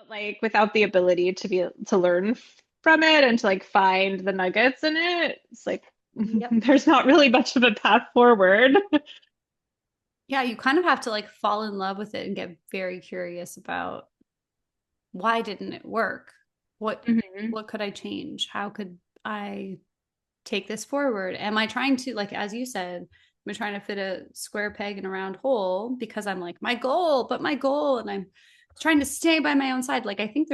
like without the ability to learn from it and to like find the nuggets in it, it's like Yep. there's not really much of a path forward. Yeah, you kind of have to like fall in love with it and get very curious about why didn't it work? What Mhm. what could I change? How could I take this forward? Am I trying to, like, as you said, am I trying to fit a square peg in a round hole because I'm like, my goal, and I'm trying to stay by my own side. Like, I think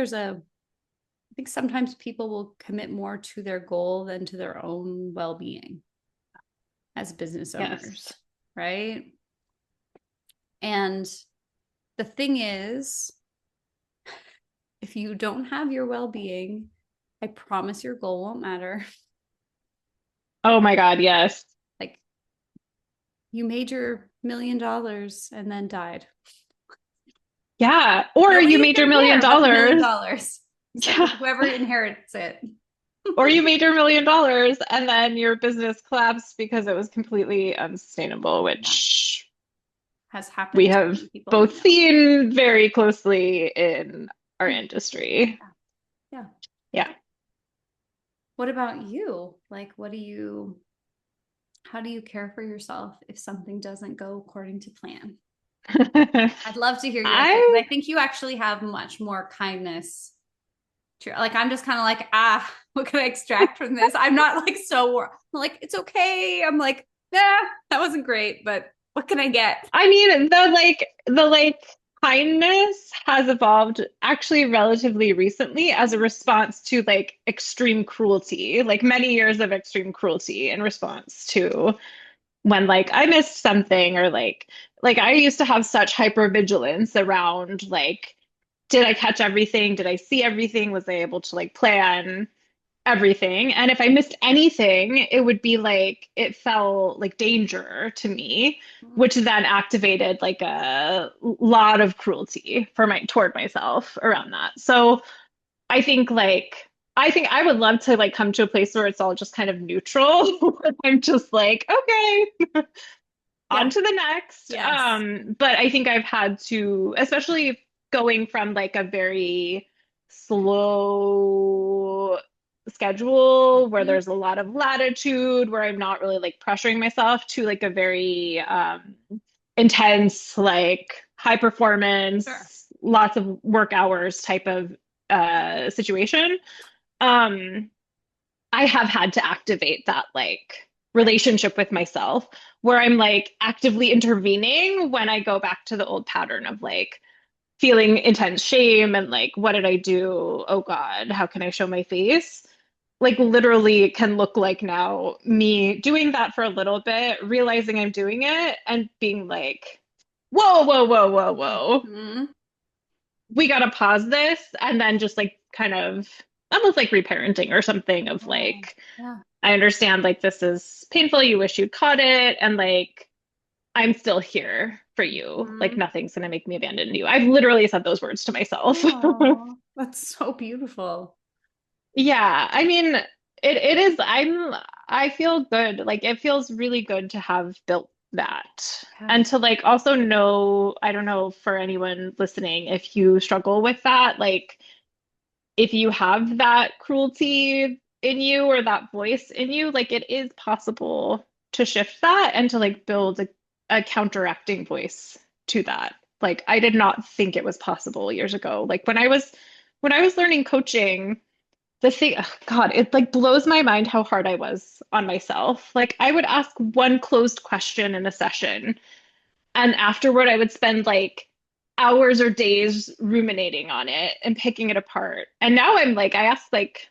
sometimes people will commit more to their goal than to their own well-being as business Yes. owners, right? And the thing is, if you don't have your well-being, I promise your goal won't matter. Oh my God, yes. Like, you made your $1 million and then died. Yeah. Or you Nobody's made your gonna million care about the million dollars. dollars except for Yeah. whoever inherits it. Or you made your million dollars and then your business collapsed because it was completely unsustainable, Yeah, which has we happened to have many people we both know. seen very closely in our industry. Yeah. Yeah. Yeah. What about you? Like, how do you care for yourself if something doesn't go according to plan? I'd love to hear your answer because I I think you actually have much more kindness. Like, I'm just kind of like, what can I extract from this? I'm not like I'm like, it's okay. I'm like, yeah, that wasn't great, but what can I get? I mean, the kindness has evolved actually relatively recently as a response to like extreme cruelty, like many years of extreme cruelty in response to when like I missed something or like I used to have such hypervigilance around like did I catch everything? Did I see everything? Was I able to like plan everything? And if I missed anything, it would be like it felt like danger to me, which then activated like a lot of cruelty for my toward myself around that. So I think I would love to like come to a place where it's all just kind of neutral. Where I'm just like, okay, on Yeah. to the next. Yes. But I think I've had to, especially going from like a very slow schedule where Mhm. there's a lot of latitude, where I'm not really like pressuring myself to like a very intense, like high Sure. performance, lots of work hours type of situation. Um, I have had to activate that like Right. relationship with myself where I'm like actively intervening when I go back to the old pattern of like feeling intense shame and like, what did I do? Oh God, how can I show my face? Like, literally, it can look like now me doing that for a little bit, realizing I'm doing it, and being like, whoa, whoa, whoa, whoa, whoa. Mhm. We gotta pause this. And then just like kind of almost like reparenting or something of Yeah. like, Yeah. I understand like this is painful. You wish you'd caught it. And like, I'm still here for you. Like, Mhm. nothing's going to make me abandon you. I've literally said those words to myself. Oh, that's so beautiful. Yeah. I mean, it is, I feel good. Like, it feels really good to have built that. Yeah. And to like also know, I don't know for anyone listening, if you struggle with that, like, if you have that cruelty in you or that voice in you, like it is possible to shift that and to like build a counteracting voice to that. Like I did not think it was possible years ago. Like when I was learning coaching, the thing, ugh, God, it like blows my mind how hard I was on myself. Like I would ask one closed question in a session and afterward, I would spend like hours or days ruminating on it and picking it apart. And now I'm like, I ask like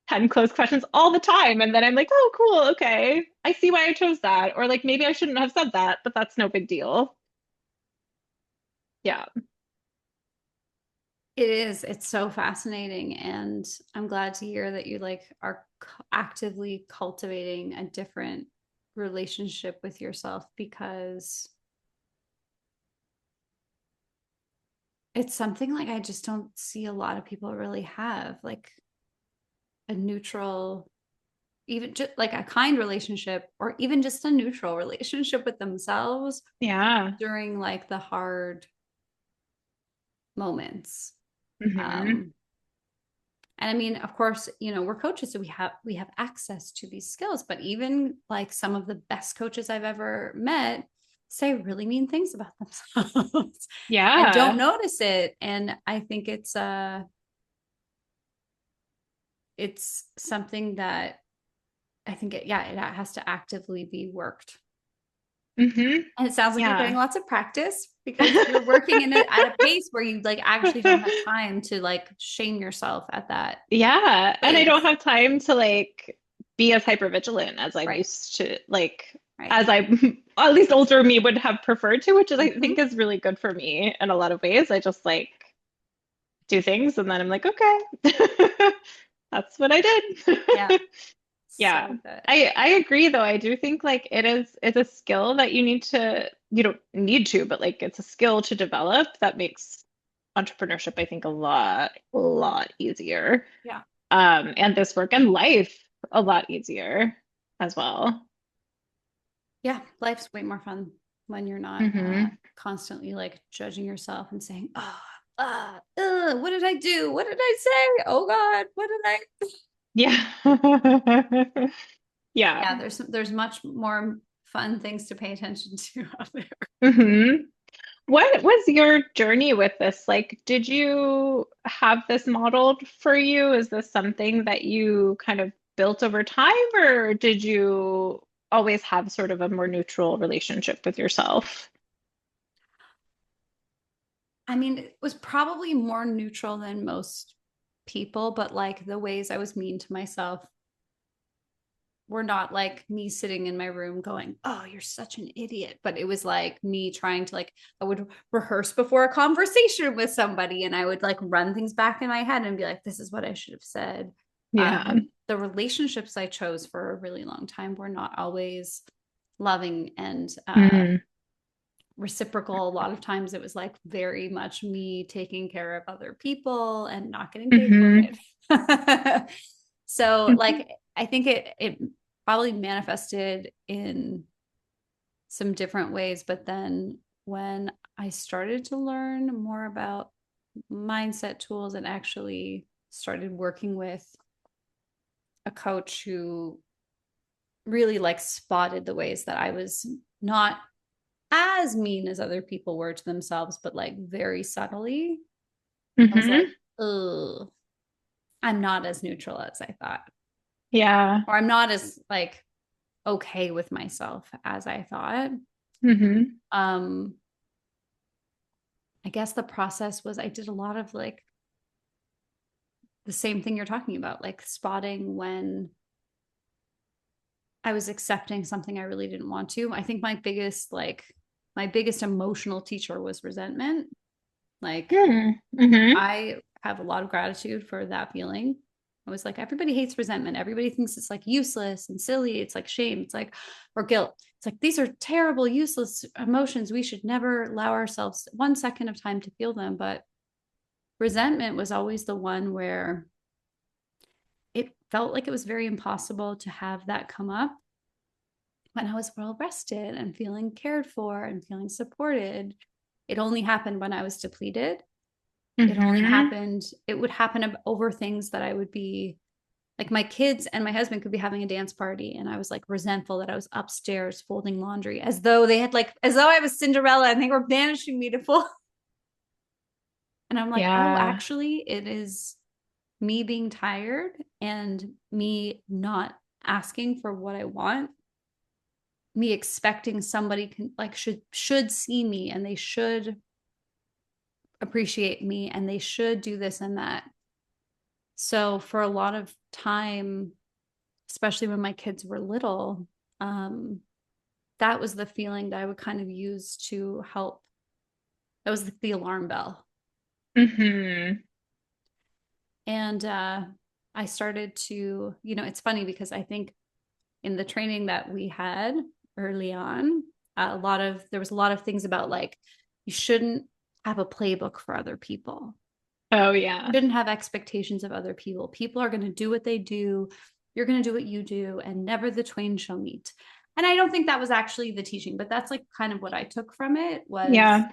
10 closed questions all the time. And then I'm like, oh, cool. Okay. I see why I chose that. Or like, maybe I shouldn't have said that, but that's no big deal. Yeah. It is. It's so fascinating. And I'm glad to hear that you like are actively cultivating a different relationship with yourself because it's something like I just don't see a lot of people really have like a neutral, even just like a kind relationship or even just a neutral relationship with themselves Yeah. during like the hard moments. Hmm. And I mean, of course, we're coaches, so we have access to these skills, but even like some of the best coaches I've ever met say really mean things about themselves and don't Yeah. notice it. And I think it's something that I think it has to actively be worked. Hmm. And it sounds like you're getting Yeah. lots of practice because you're working at a pace where you like actually don't have time to like shame yourself at that Yeah. And I don't place. have time to like be as hyper vigilant as I'm Right. used to, like, Right. as I, at least older me would have preferred to, which is, I think, Mm-hmm. is really good for me in a lot of ways. I just like do things and then I'm like, okay, that's what I Yeah. did. Yeah. So good. I agree though. I do think like it's a skill that you don't need to, but like it's a skill to develop that makes entrepreneurship, I think, a lot easier. Yeah. And this work and life a lot easier as well. Yeah. Life's way more fun when you're not Hmm. constantly like judging yourself and saying, oh, what did I do? What did I say? Oh God, what did I? Yeah. Yeah. Yeah, there's much more fun things to pay attention to out there. Hmm. What was your journey with this? Like, did you have this modeled for you? Is this something that you kind of built over time, or did you always have sort of a more neutral relationship with yourself? I mean, it was probably more neutral than most people, but like the ways I was mean to myself were not like me sitting in my room going, "Oh, you're such an idiot." But it was like me trying to like I would rehearse before a conversation with somebody and I would like run things back in my head and be like, "This is what I should have said." Yeah. The relationships I chose for a really long time were not always loving and Mm. reciprocal. A lot of times it was like very much me taking care of other people and not getting paid for Hmm. it. So like I think it probably manifested in some different ways, but then when I started to learn more about mindset tools and actually started working with a coach who really like spotted the ways that I was not as mean as other people were to themselves, but like very subtly. I was like, Hmm. oh, I'm not as neutral as I thought, Yeah. or I'm not as like okay with myself as I thought. Hmm. Um, I guess the process was I did a lot of like the same thing you're talking about, like spotting when I was accepting something I really didn't want to. I think my biggest emotional teacher was resentment. Like Hmm. I have a lot of gratitude for that feeling. I was like, everybody hates resentment. Everybody thinks it's like useless and silly. It's like shame. It's like, or guilt. It's like, these are terrible, useless emotions. We should never allow ourselves 1 second of time to feel them. But resentment was always the one where it felt like it was very impossible to have that come up when I was well rested and feeling cared for and feeling supported. It only happened when I was depleted. Hmm. It would happen over things that I would be like my kids and my husband could be having a dance party and I was like resentful that I was upstairs folding laundry as though I was Cinderella and they were banishing me to fold. And I'm like, oh, Yeah. actually, it is me being tired and me not asking for what I want, me expecting somebody can like should see me and they should appreciate me and they should do this and that. So for a lot of time, especially when my kids were little, um, that was the feeling that I would kind of use to help. That was the alarm bell. Hmm. And I started to, it's funny because I think in the training that we had early on, there was a lot of things about like, you shouldn't have a playbook for other people. Oh, yeah. Shouldn't have expectations of other people. People are going to do what they do. You're going to do what you do, and never the twain shall meet. And I don't think that was actually the teaching, but that's like kind of what I took from it was Yeah.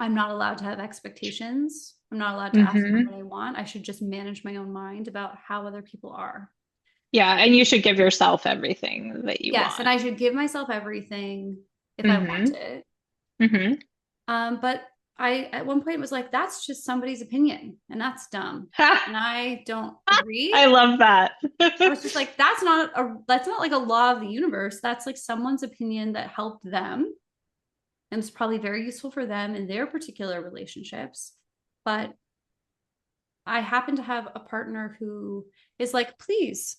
I'm not allowed to have expectations. I'm not allowed to ask for Hmm. what I want. I should just manage my own mind about how other people are. Yeah, and you should give yourself everything that you Yes, and want. I should give myself everything if I want Hmm. it. Hmm. But I at one point was like, that's just somebody's opinion, and that's dumb. Ha! And I don't agree. I love that. I was just like, that's not like a law of the universe. That's like someone's opinion that helped them and it's probably very useful for them in their particular relationships. But I happen to have a partner who is like, please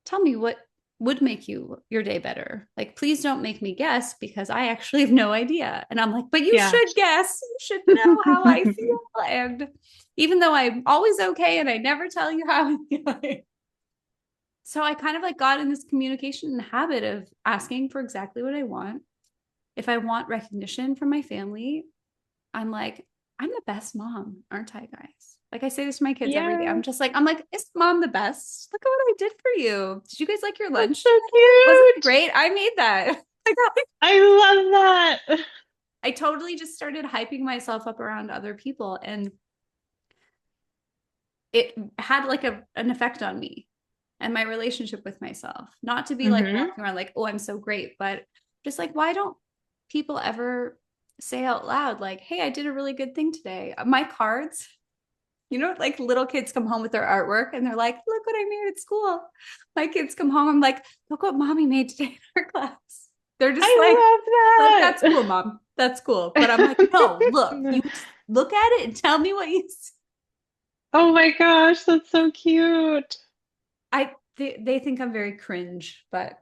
tell me what would make your day better. Like, please don't make me guess because I actually have no idea. And I'm like, but you Yeah. should guess. You should know how I feel. And even though I'm always okay and I never tell you how I'm feeling. So I kind of like got in this communication habit of asking for exactly what I want. If I want recognition from my family, I'm like, I'm the best mom, aren't I, guys? Like I say this to my kids every day. Yeah, I'm like, is mom the best? Look at what I did for you. Did you guys like your that's lunch so today? Wasn't it cute. great? I made that. I love that. I totally just started hyping myself up around other people, and it had like an effect on me and my relationship with myself. Not to be like Hmm. walking around like, oh, I'm so great, but just like, why don't people ever say out loud, like, hey, I did a really good thing today? My cards, like little kids come home with their artwork and they're like, look what I made at school. My kids come home, I'm like, look what mommy made today in her class. They're just like, I that's love cool, mom. That's cool. But I'm like, no, look, you that. look at it and tell me what you see. Oh my gosh, that's so cute. They think I'm very cringe, but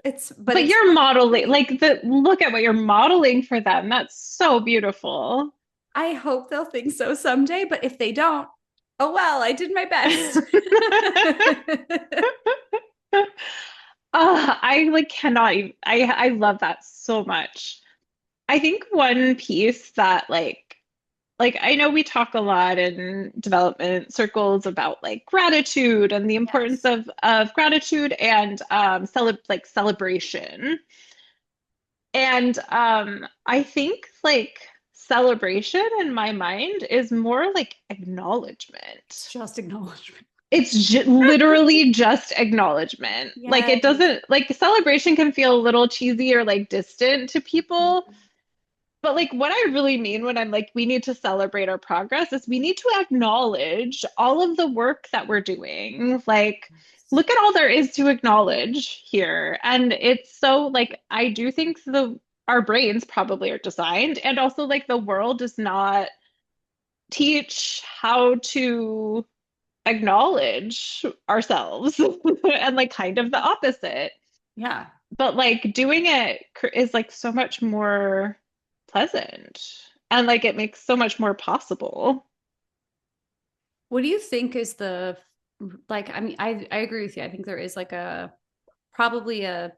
But it's you're so modeling, sweet. like the look at what you're modeling for them. That's so beautiful. I hope they'll think so someday, but if they don't, oh well, I did my best. I like cannot even, I love that so much. I think one piece that like I know we talk a lot in development circles about like gratitude and the importance Yes. of gratitude and like celebration. And I think like celebration in my mind is more like It's acknowledgement. just acknowledgement. It's literally just acknowledgement. Like it Yes. doesn't like celebration can feel a little cheesy or like distant to people. But like what I really mean when I'm like we need to celebrate our progress is we need to acknowledge all of the work that we're doing. Like look at all there is to acknowledge here. And it's so like I do think the our brains probably are designed and also like the world does not teach how to acknowledge ourselves and like kind of the opposite. Yeah. But like doing it is like so much more pleasant and like it makes so much more possible. What do you think is I mean, I agree with you. I think there is like probably a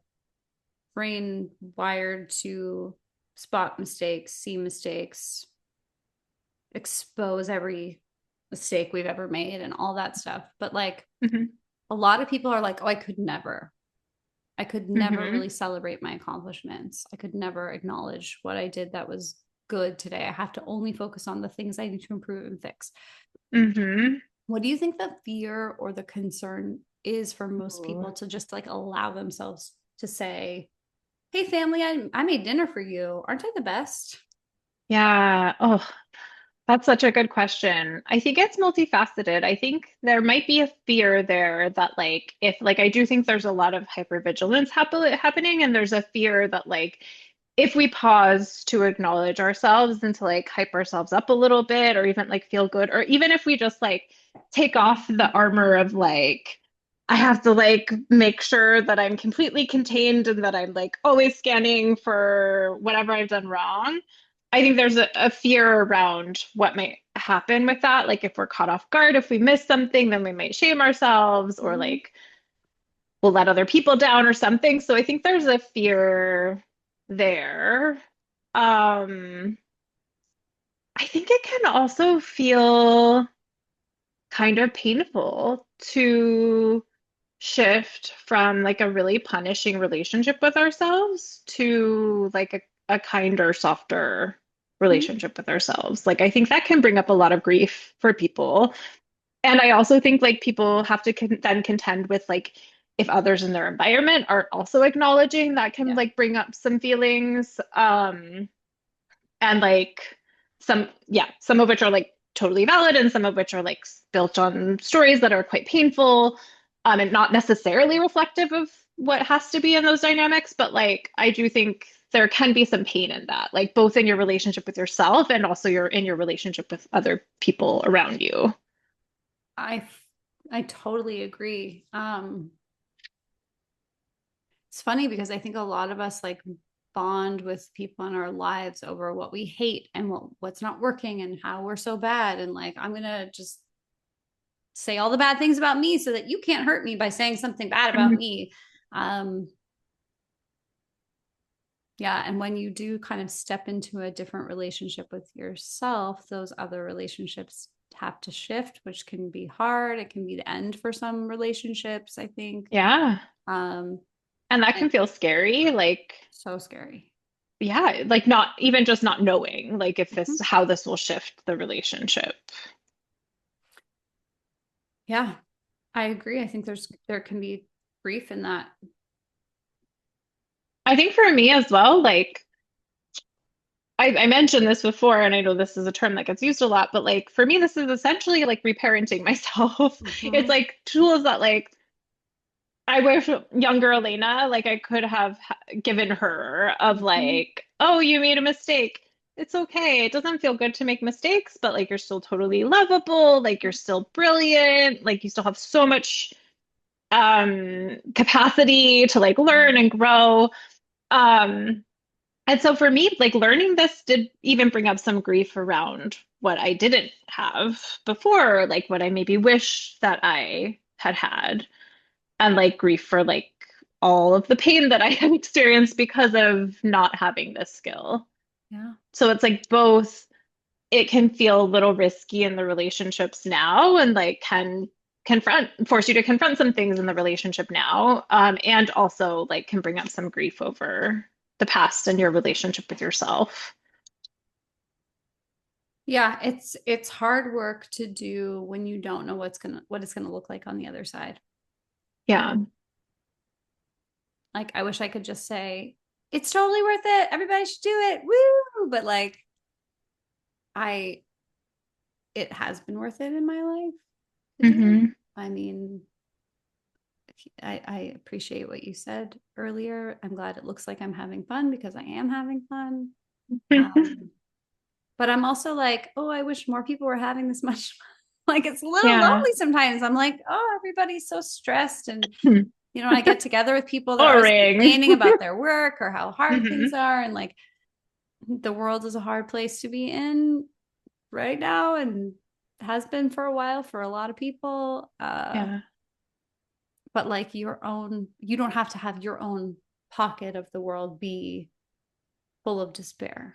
brain wired to spot mistakes, see mistakes, expose every mistake we've ever made and all that stuff. But like Hmm. a lot of people are like, oh, I could never. I could never Hmm. really celebrate my accomplishments. I could never acknowledge what I did that was good today. I have to only focus on the things I need to improve and fix. Hmm. What do you think the fear or the concern is for most people to just like allow themselves to say, hey, family, I made dinner for you. Aren't I the best? Yeah. Oh, that's such a good question. I think it's multifaceted. I think there might be a fear there that like if like I do think there's a lot of hypervigilance happening and there's a fear that like if we pause to acknowledge ourselves and to like hype ourselves up a little bit or even like feel good or even if we just like take off the armor of like I have to like make sure that I'm completely contained and that I'm like always scanning for whatever I've done wrong. I think there's a fear around what might happen with that. Like if we're caught off guard, if we miss something, then we might shame ourselves or Mm-hmm. like we'll let other people down or something. So I think there's a fear there. Um, I think it can also feel kind of painful to shift from like a really punishing relationship with ourselves to like a kinder, softer Mhm. relationship with ourselves. Like I think that can bring up a lot of grief for people. And I also think like people have to then contend with like if others in their environment are also acknowledging that can Yeah. like bring up some feelings. And like some of which are like totally valid and some of which are like built on stories that are quite painful, and not necessarily reflective of what has to be in those dynamics. But like I do think there can be some pain in that, like both in your relationship with yourself and also in your relationship with other people around you. I I totally agree. It's funny because I think a lot of us like bond with people in our lives over what we hate and what's not working and how we're so bad. And like, I'm gonna just say all the bad things about me so that you can't hurt me by saying something bad about Mhm. me. Um, yeah. And when you do kind of step into a different relationship with yourself, those other relationships have to shift, which can be hard. It can be the end for some relationships, I think. Yeah. Um, And that and can feel scary. Like, so scary. yeah, like not even just not knowing, like if Mhm. this, how this will shift the relationship. Yeah, I agree. I think there can be grief in that. I think for me as well, like I mentioned this before, and I know this is a term that gets used a lot, but like for me, this is essentially like reparenting myself. It's Mhm. like tools that like I wish younger Elena, like I could have given her of Mhm. like, oh, you made a mistake. It's okay. It doesn't feel good to make mistakes, but like you're still totally lovable, like you're still brilliant, like you still have so much capacity to like learn and grow. Um and so for me, like learning this did even bring up some grief around what I didn't have before, like what I maybe wish that I had had, and like grief for like all of the pain that I had experienced because of not having this skill. Yeah. So it's like both, it can feel a little risky in the relationships now and like can force you to confront some things in the relationship now, and also like can bring up some grief over the past and your relationship with yourself. Yeah, it's hard work to do when you don't know what it's gonna look like on the other side. Yeah. Like I wish I could just say, it's totally worth it. Everybody should do it. Woo! But like I it has been worth it in my life to do it. Hmm. I mean, I appreciate what you said earlier. I'm glad it looks like I'm having fun because I am having fun. Um, but I'm also like, oh, I wish more people were having this much fun. Like it's a little Yeah. lonely sometimes. I'm like, oh, everybody's so stressed. And, I get together with people, they're always Boring. complaining about their work or how hard things Hmm. are. And like the world is a hard place to be in right now and has been for a while for a lot of people. Yeah. But like you don't have to have your own pocket of the world be full of despair.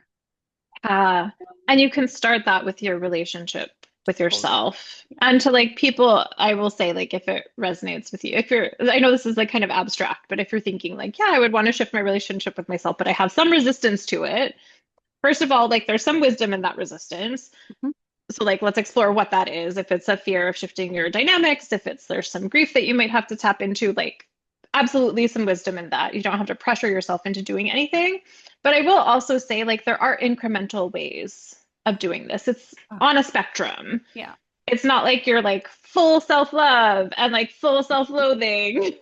Uh, and you can start that with your relationship with Totally. yourself. Yeah. And to like people, I will say, like, if it resonates with you, if you're, I know this is like kind of abstract, but if you're thinking, like, yeah, I would want to shift my relationship with myself, but I have some resistance to it. First of all, like, there's some wisdom in that resistance. Mhm. So, like, let's explore what that is. If it's a fear of shifting your dynamics, if it's there's some grief that you might have to tap into, like, absolutely some wisdom in that. You don't have to pressure yourself into doing anything. But I will also say, like, there are incremental ways of doing this. It's Oh, on a spectrum. yeah. It's not like you're like full self-love and like full self-loathing.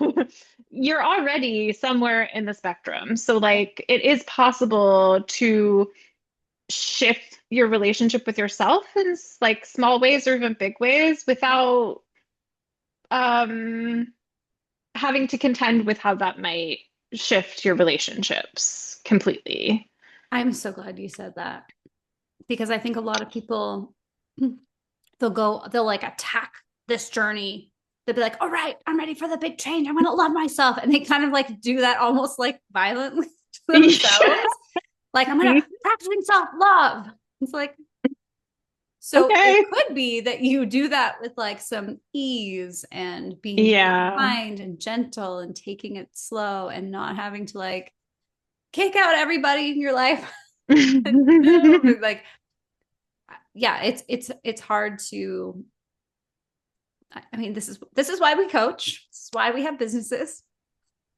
You're already somewhere in the spectrum. So, Yeah. like, it is possible to shift your relationship with yourself in like small ways or even big ways Yeah. without um having to contend with how that might shift your relationships completely. I'm so glad you said that because I think a lot of people they'll like attack this journey. They'll be like, all right, I'm ready for the big change. I'm gonna love myself. And they kind of like do that almost like violently to Yeah. themselves. Like, I'm gonna practicing self-love. It's like, so it Okay. could be that you do that with like some ease and being really Yeah. kind and gentle and taking it slow and not having to like kick out everybody in your life. No, but like, yeah, it's hard to, I mean, this is why we coach. This is why we have businesses.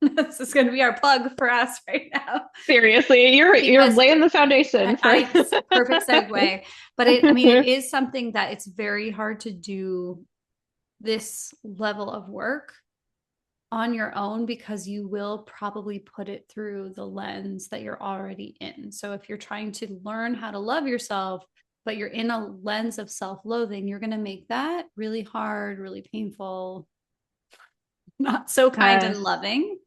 This is going to be our plug for us right now. Seriously, you're Because laying the foundation for perfect segue. But I mean, it is something that it's very hard to do this level of work on your own because you will probably put it through the lens that you're already in. So if you're trying to learn how to love yourself, but you're in a lens of self-loathing, you're going to make that really hard, really painful, not so kind and Yes. loving.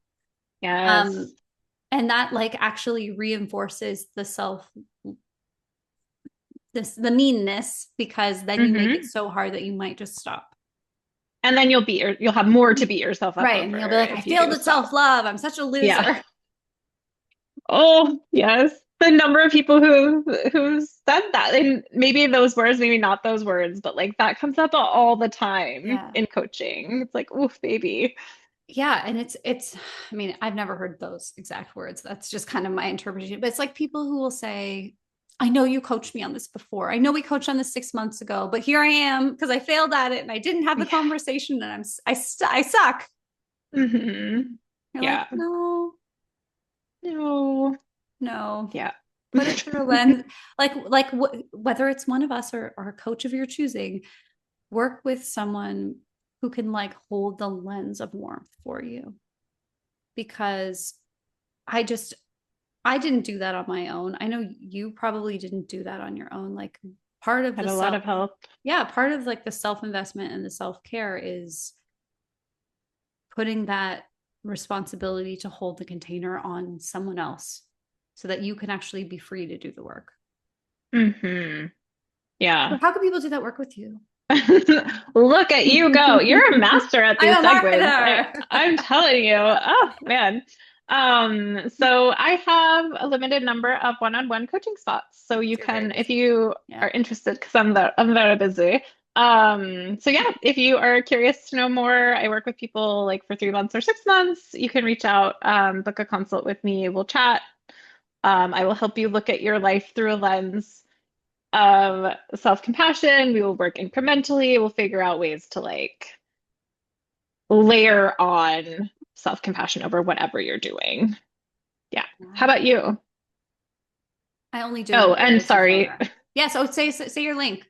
Yes. Um, and that like actually reinforces the meanness because then you make it Hmm. so hard that you might just stop. And then you'll have more to beat yourself up Right. And you'll be over like, I if you failed do at stop. self-love. I'm such a Yeah. loser. Oh, yes. The number of people who said that, and maybe those words, maybe not those words, but like that comes up all the time Yeah. in coaching. It's like, oof, baby. Yeah. And it's, I mean, I've never heard those exact words. That's just kind of my interpretation. But it's like people who will say, I know you coached me on this before. I know we coached on this 6 months ago, but here I am because I failed at it and I didn't have the Yeah. conversation and I suck. Hmm. You're like, Yeah. no, No. no, Yeah. put it through a lens, whether it's one of us or a coach of your choosing, work with someone who can like hold the lens of warmth for you because I just I didn't do that on my own. I know you probably didn't do that on your own. Like part of Had the a lot self of help. yeah, part of like the self-investment and the self-care is putting that responsibility to hold the container on someone else so that you can actually be free to do the work. Hmm. So Yeah. how can people do that work with you? Look at you go. You're a I'm master at these a segues. marketer. I'm telling you. Oh man. So I have a limited number of one-on-one coaching spots. So you You're very can, if busy. you Yeah. are interested, because I'm very busy. So yeah, if you are curious to know more, I work with people like for 3 months or 6 months. You can reach out, book a consult with me. We'll chat. I will help you look at your life through a lens of self-compassion. We will work incrementally. We'll figure out ways to like layer on self-compassion over whatever you're doing. Yeah. How about you? I only do it Oh, as a and business sorry. owner. Yeah, so say your link,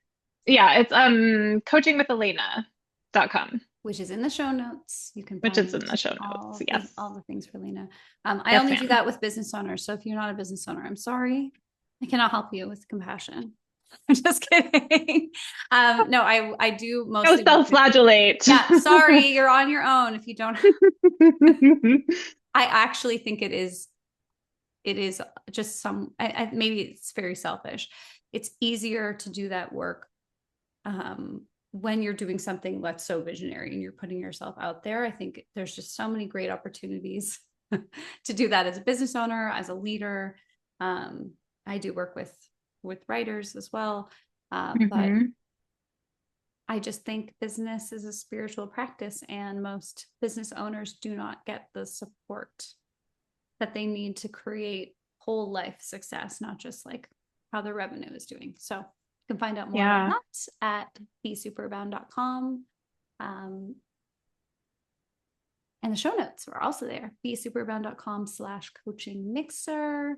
Yeah, it's coachingwithelena.com, which is in the show notes. You can which is find in the show notes. Yes. all the things for Lena. I Yes, only do ma'am. that with business owners. So if you're not a business owner, I'm sorry. I cannot help you with compassion. I'm just kidding. No, I do Go mostly work with, self-flagellate. yeah, sorry, you're on your own if you don't. I actually think it is just maybe it's very selfish. It's easier to do that work when you're doing something that's so visionary and you're putting yourself out there. I think there's just so many great opportunities to do that as a business owner, as a leader. I do work with writers as well, but Hmm. I just think business is a spiritual practice, and most business owners do not get the support that they need to create whole life success, not just like how their revenue is doing. So you can find out more about Yeah. that at besuperbound.com. Um, and the show notes are also there, besuperbound.com/coaching mixer.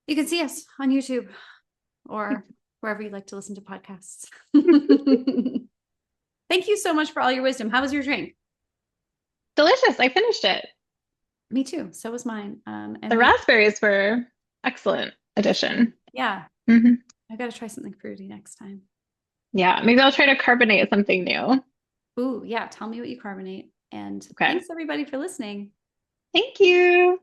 You can see us on YouTube or wherever you like to listen to podcasts. Thank you so much for all your wisdom. How was your drink? Delicious. I finished it. Me too. So was mine. The And maybe, raspberries were excellent addition. yeah, Hmm. I got to try something fruity next time. Yeah, maybe I'll try to carbonate something new. Ooh, yeah. Tell me what you carbonate. And Okay. thanks everybody for listening. Thank you.